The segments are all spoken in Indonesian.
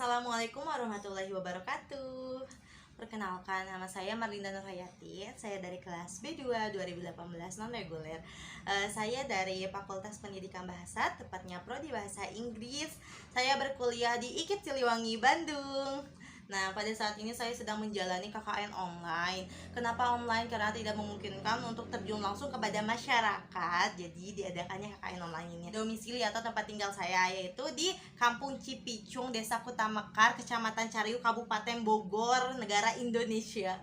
Assalamualaikum warahmatullahi wabarakatuh. Perkenalkan, nama saya Marlinda Nurhayati. Saya dari kelas B2 2018 non reguler. Saya dari Fakultas Pendidikan Bahasa, tepatnya Prodi Bahasa Inggris. Saya berkuliah di IKIP Siliwangi, Bandung. Nah, pada saat ini saya sedang menjalani KKN online. Kenapa online? Karena tidak memungkinkan untuk terjun langsung kepada masyarakat. Jadi diadakannya KKN online ini. Domisili atau tempat tinggal saya yaitu di Kampung Cipicung, Desa Kutamekar, Kecamatan Cariu, Kabupaten Bogor, negara Indonesia.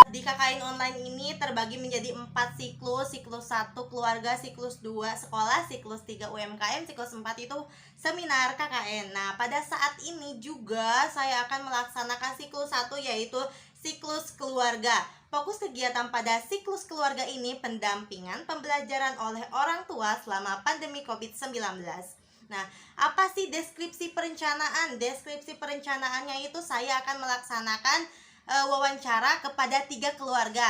Di KKN online ini terbagi menjadi 4 siklus. Siklus 1 keluarga, siklus 2 sekolah, siklus 3 UMKM, siklus 4 itu seminar KKN. Nah, pada saat ini juga saya akan melaksanakan siklus 1 yaitu siklus keluarga. Fokus kegiatan pada siklus keluarga ini pendampingan pembelajaran oleh orang tua selama pandemi COVID-19. Nah, apa sih deskripsi perencanaan? Deskripsi perencanaannya itu saya akan melaksanakan wawancara kepada 3 keluarga.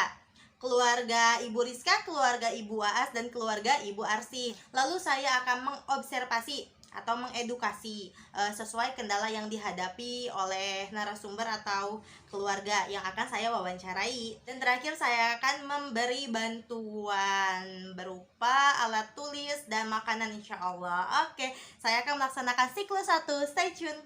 Keluarga Ibu Rizka, keluarga Ibu Aas, dan keluarga Ibu Arsi. Lalu saya akan mengobservasi atau mengedukasi sesuai kendala yang dihadapi oleh narasumber atau keluarga yang akan saya wawancarai. Dan terakhir saya akan memberi bantuan berupa alat tulis dan makanan insya Allah. Oke, saya akan melaksanakan siklus 1. Stay tune.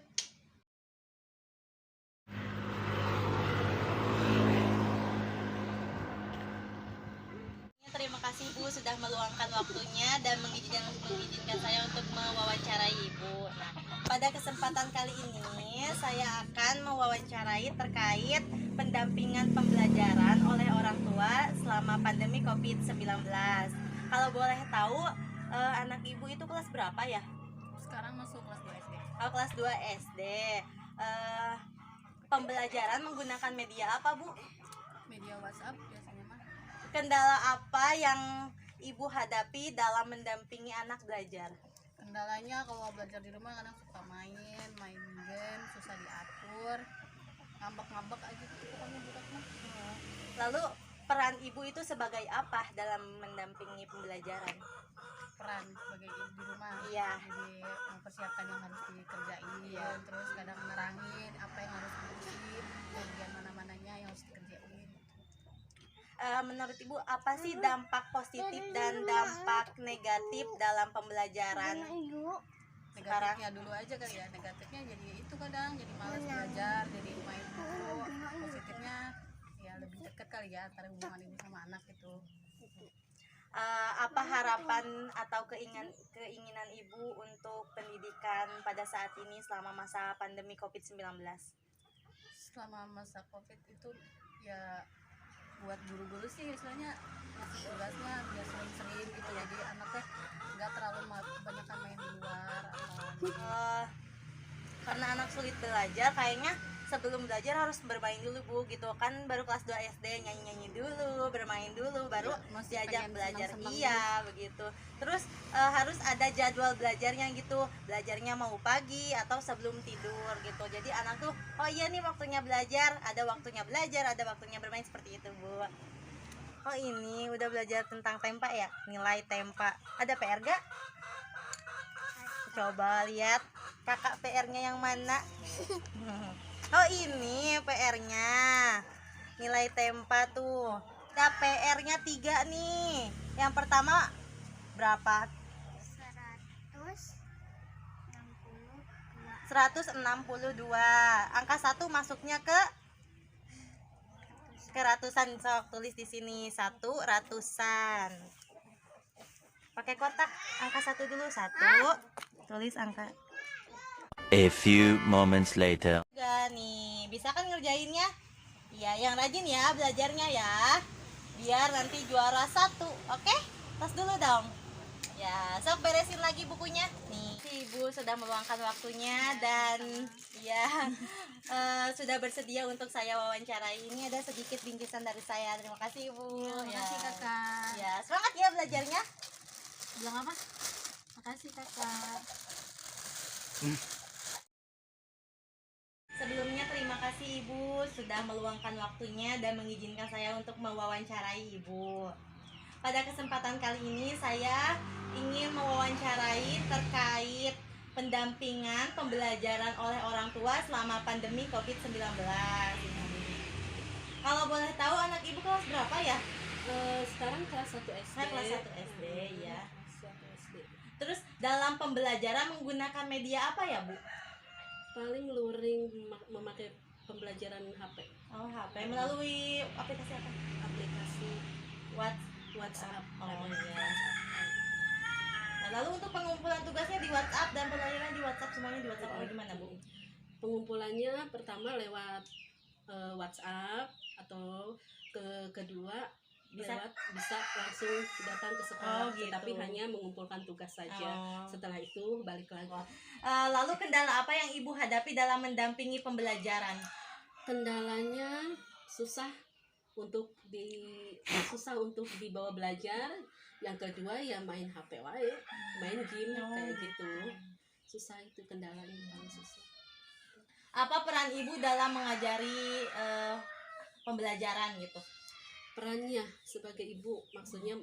Terima kasih Ibu sudah meluangkan waktunya dan mengizinkan saya untuk mewawancarai Ibu. Nah, pada kesempatan kali ini saya akan mewawancarai terkait pendampingan pembelajaran oleh orang tua selama pandemi COVID-19. Kalau boleh tahu, anak Ibu itu kelas berapa ya? Sekarang masuk kelas 2 SD. Oh, kelas 2 SD. Pembelajaran menggunakan media apa, Bu? Media WhatsApp biasanya mah. Kendala apa yang Ibu hadapi dalam mendampingi anak belajar? Kendalanya kalau belajar di rumah kadang suka main game, susah diatur, ngambek-ngambek aja gitu pokoknya budak mah. Lalu peran Ibu itu sebagai apa dalam mendampingi pembelajaran? Peran sebagai ibu di rumah. Iya. Jadi mempersiapkan yang harus dikerjain, Iya. terus kadang nerangin apa yang harus diurusin, bagian mana-mananya yang harus dikerjain. Menurut Ibu apa sih dampak positif dan dampak negatif dalam pembelajaran? Negatifnya dulu aja kali ya, negatifnya jadi itu kadang jadi malas belajar, jadi main dulu. Positifnya ya lebih dekat kali ya antara hubungan ibu sama anak itu. Apa harapan atau keinginan Ibu untuk pendidikan pada saat ini selama masa pandemi COVID-19? Selama masa COVID itu ya buat guru-guru sih istilahnya ngasih tugasnya biar sering-sering gitu, jadi anaknya nggak terlalu banyak main di luar atau Karena anak sulit belajar, kayaknya sebelum belajar harus bermain dulu Bu, gitu kan, baru kelas 2 SD nyanyi-nyanyi dulu, bermain dulu, baru masih diajak pengen belajar. senang-senang Iya, begitu. Terus harus ada jadwal belajarnya gitu, belajarnya mau pagi atau sebelum tidur gitu. Jadi anak tuh, oh iya nih waktunya belajar, ada waktunya bermain, seperti itu Bu. Oh ini udah belajar tentang tempa ya, nilai tempa. Ada PR gak? Coba lihat kakak PR-nya yang mana. Oh ini PR-nya, nilai tempa tuh. Ada PR-nya 3 nih. Yang pertama berapa? 162. Angka 1 masuknya ke ratusan. Sok tulis di sini 1 ratusan. Pakai kotak angka 1 dulu, 1. Tulis angka. A few moments later. Nih, bisa kan ngerjainnya? Iya, yang rajin ya belajarnya ya. Biar nanti juara 1, oke? Tas dulu dong. Ya, sok beresin lagi bukunya. Nih, Ibu sudah meluangkan waktunya dan ya sudah bersedia untuk saya wawancarai. Ini ada sedikit bingkisan dari saya. Terima kasih Ibu. Terima kasih kakak. Ya, semangat ya belajarnya. Bilang apa? Makasih kakak. Sebelumnya terima kasih Ibu sudah meluangkan waktunya dan mengizinkan saya untuk mewawancarai Ibu. Pada kesempatan kali ini saya ingin mewawancarai terkait pendampingan pembelajaran oleh orang tua selama pandemi COVID-19. Kalau boleh tahu anak ibu kelas berapa ya? Sekarang kelas 1 SD. Saya kelas 1 SD ya. Kelas 1 SD. Terus dalam pembelajaran menggunakan media apa ya, Bu? Paling luring memakai pembelajaran HP, Oh, HP melalui aplikasi apa? aplikasi WhatsApp. Oh, ada iya. WhatsApp. Nah, lalu untuk pengumpulan tugasnya di WhatsApp dan pembelajaran di WhatsApp, semuanya di WhatsApp apa gimana, Bu? Pengumpulannya pertama lewat WhatsApp, atau kedua Bisa? bisa langsung datang ke sekolah, Oh, gitu. tetapi hanya mengumpulkan tugas saja. Oh. Setelah itu balik lagi. Lalu kendala apa yang Ibu hadapi dalam mendampingi pembelajaran? Kendalanya susah untuk dibawa belajar. Yang kedua ya main HP wae, main game Oh, kayak gitu. gitu. Susah, itu kendalanya paling susah. Apa peran Ibu dalam mengajari pembelajaran gitu? Perannya sebagai ibu maksudnya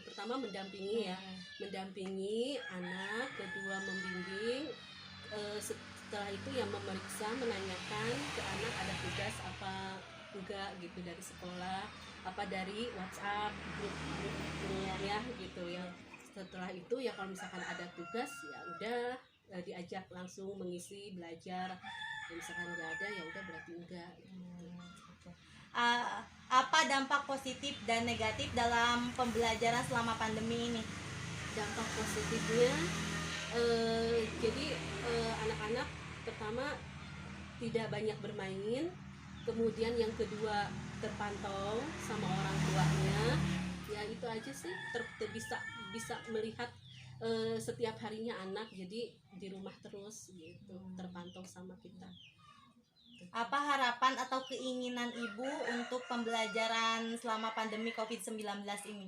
pertama mendampingi ya, mendampingi anak, kedua membimbing, setelah itu ya memeriksa, menanyakan ke anak ada tugas apa enggak gitu dari sekolah, apa dari WhatsApp grup ya gitu ya. Setelah itu ya kalau misalkan ada tugas ya udah diajak langsung mengisi belajar. Kalau misalkan nggak ada ya udah berarti enggak gitu. Apa dampak positif dan negatif dalam pembelajaran selama pandemi ini? Dampak positifnya jadi anak-anak pertama tidak banyak bermain, kemudian yang kedua terpantau sama orang tuanya, ya itu aja sih, bisa melihat setiap harinya anak jadi di rumah terus gitu, terpantau sama kita. Apa harapan atau keinginan Ibu untuk pembelajaran selama pandemi COVID-19 ini?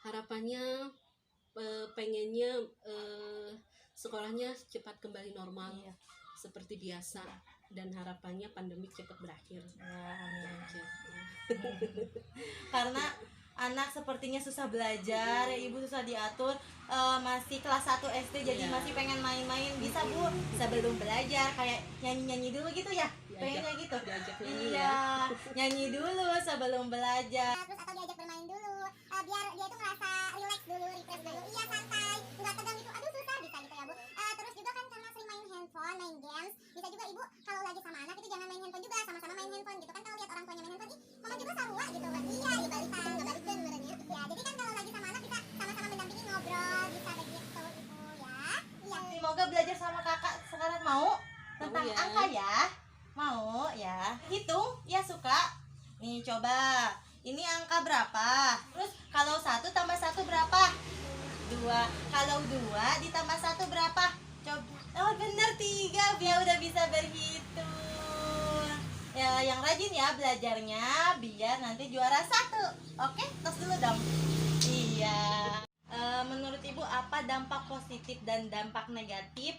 Harapannya pengennya sekolahnya cepat kembali normal. Iya. Seperti biasa, dan harapannya pandemi cepat berakhir. Ya, amin. Aja. Karena anak sepertinya susah belajar, ya Ibu susah diatur, masih kelas 1 SD jadi Iya. masih pengen main-main. Bisa Bu, sebelum belajar kayak nyanyi-nyanyi dulu gitu ya? Pengennya gitu? Diajak nyanyi Iya, ya. nyanyi dulu sebelum belajar. Terus atau diajak bermain dulu, biar dia itu merasa relax dulu, refresh dulu, iya santai, nggak tegang gitu, aduh susah, bisa gitu ya Bu. Terus juga kan karena sering main handphone, main games, bisa juga Ibu kalau lagi sama anak itu jangan main handphone juga, sama-sama main handphone gitu kan. Kalau lihat orang tuanya main handphone, mama juga sarua gitu kan, iya dibalikan, ngebalikan benernya ya. Jadi kan kalau lagi sama anak bisa sama-sama mendampingi, ngobrol, bisa begitu Ibu ya. Iya. Semoga belajar sama kakak sekarang mau tentang ya. angka ya. Mau ya. Hitung ya suka. Nih coba. Ini angka berapa? Terus kalau 1 tambah 1 berapa? 2. Kalau 2 ditambah 1 berapa? Coba. Oh bener 3. Dia udah bisa berhitung. Ya yang rajin ya belajarnya biar nanti juara 1. Oke, tos dulu dong. Iya. Menurut Ibu apa dampak positif dan dampak negatif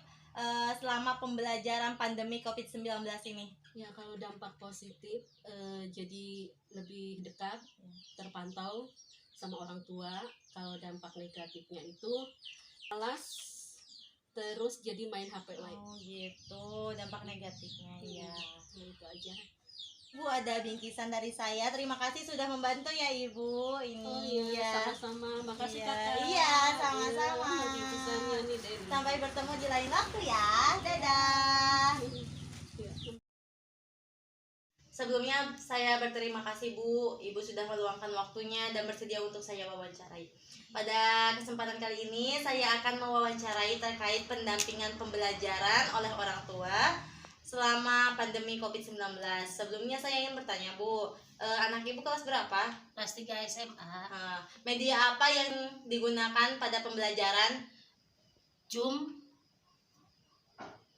selama pembelajaran pandemi COVID-19 ini? Ya kalau dampak positif jadi lebih dekat, terpantau sama orang tua. Kalau dampak negatifnya itu kelas terus jadi main HP wae. Oh gitu, dampak negatifnya ya. Ya, itu aja. Bu, ada bingkisan dari saya. Terima kasih sudah membantu ya Ibu. Ini Oh iya, ya. sama-sama. Makasih Iya. kakak. Iya, sama-sama. Iya, bingkisannya nih dari. Sampai bertemu di lain waktu ya. Dadah. Ya. Sebelumnya saya berterima kasih Bu, Ibu sudah meluangkan waktunya dan bersedia untuk saya wawancarai. Pada kesempatan kali ini saya akan mewawancarai terkait pendampingan pembelajaran oleh orang tua selama pandemi COVID-19. Sebelumnya saya ingin bertanya Bu, anak Ibu kelas berapa? Kelas 3 SMA. Media apa yang digunakan pada pembelajaran? Zoom,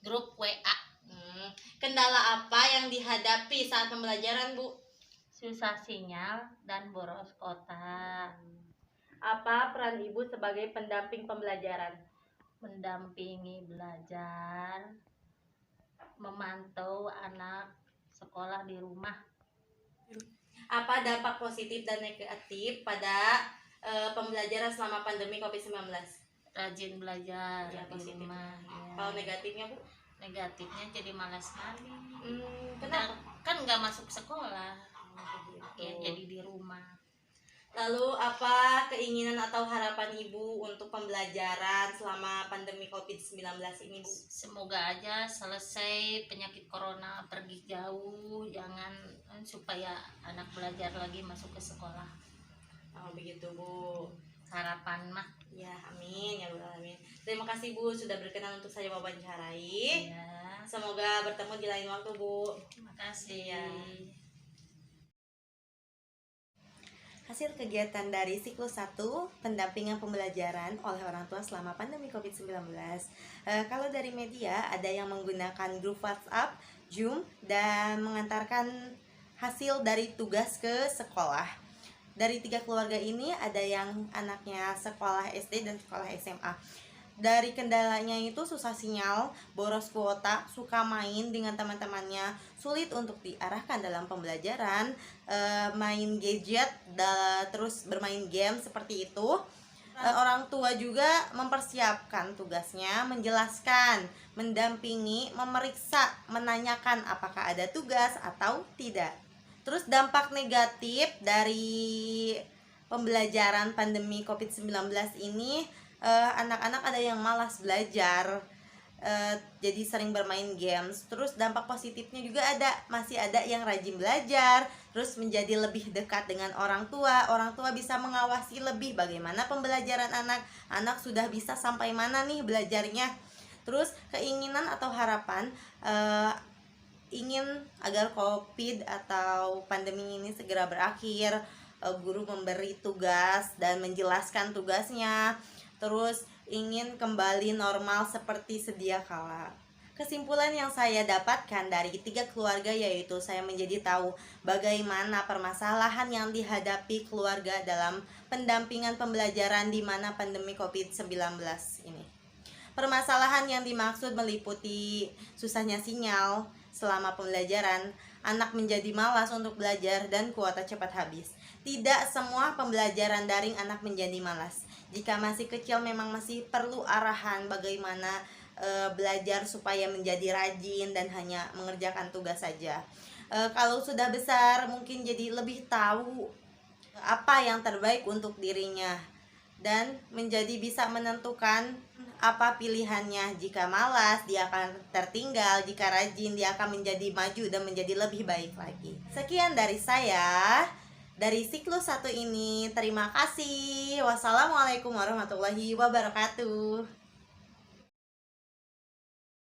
grup WA. Kendala apa yang dihadapi saat pembelajaran Bu? Susah sinyal dan boros kota. Apa peran Ibu sebagai pendamping pembelajaran? Mendampingi belajar, memantau anak sekolah di rumah. Apa dampak positif dan negatif pada pembelajaran selama pandemi COVID-19? rajin belajar Ya, di positif. rumah ya. Kalau negatifnya Bu? Negatifnya jadi malas sekali. Kenapa? Kan nggak masuk sekolah ya, Gitu. jadi di rumah. Lalu apa keinginan atau harapan Ibu untuk pembelajaran selama pandemi COVID-19 ini Bu? Semoga aja selesai penyakit corona, pergi jauh, jangan supaya anak belajar lagi masuk ke sekolah. Oh begitu Bu. Harapan mah Ya amin ya Rabbal alamin. Terima kasih Bu sudah berkenan untuk saya wawancarai. ya. Semoga bertemu di lain waktu Bu. Terima kasih. Iya. Hasil kegiatan dari siklus 1 pendampingan pembelajaran oleh orang tua selama pandemi COVID-19. Kalau dari media ada yang menggunakan grup WhatsApp, Zoom, dan mengantarkan hasil dari tugas ke sekolah. Dari 3 keluarga ini ada yang anaknya sekolah SD dan sekolah SMA. Dari kendalanya itu susah sinyal, boros kuota, suka main dengan teman-temannya, sulit untuk diarahkan dalam pembelajaran, main gadget, terus bermain game seperti itu. Orang tua juga mempersiapkan tugasnya, menjelaskan, mendampingi, memeriksa, menanyakan apakah ada tugas atau tidak. Terus dampak negatif dari pembelajaran pandemi COVID-19 ini, anak-anak ada yang malas belajar, jadi sering bermain games. Terus dampak positifnya juga ada, masih ada yang rajin belajar, terus menjadi lebih dekat dengan orang tua bisa mengawasi lebih bagaimana pembelajaran anak sudah bisa sampai mana nih belajarnya. Terus keinginan atau harapan, ingin agar COVID atau pandemi ini segera berakhir, guru memberi tugas dan menjelaskan tugasnya, terus ingin kembali normal seperti sedia kala. Kesimpulan yang saya dapatkan dari 3 keluarga yaitu saya menjadi tahu bagaimana permasalahan yang dihadapi keluarga dalam pendampingan pembelajaran di mana pandemi COVID-19 ini. Permasalahan yang dimaksud meliputi susahnya sinyal selama pembelajaran, anak menjadi malas untuk belajar, dan kuota cepat habis. Tidak semua pembelajaran daring anak menjadi malas. Jika masih kecil memang masih perlu arahan bagaimana belajar supaya menjadi rajin dan hanya mengerjakan tugas saja. Kalau sudah besar mungkin jadi lebih tahu apa yang terbaik untuk dirinya dan menjadi bisa menentukan apa pilihannya. Jika malas dia akan tertinggal, jika rajin dia akan menjadi maju dan menjadi lebih baik lagi. Sekian dari saya dari siklus 1 ini. Terima kasih. Wassalamualaikum warahmatullahi wabarakatuh.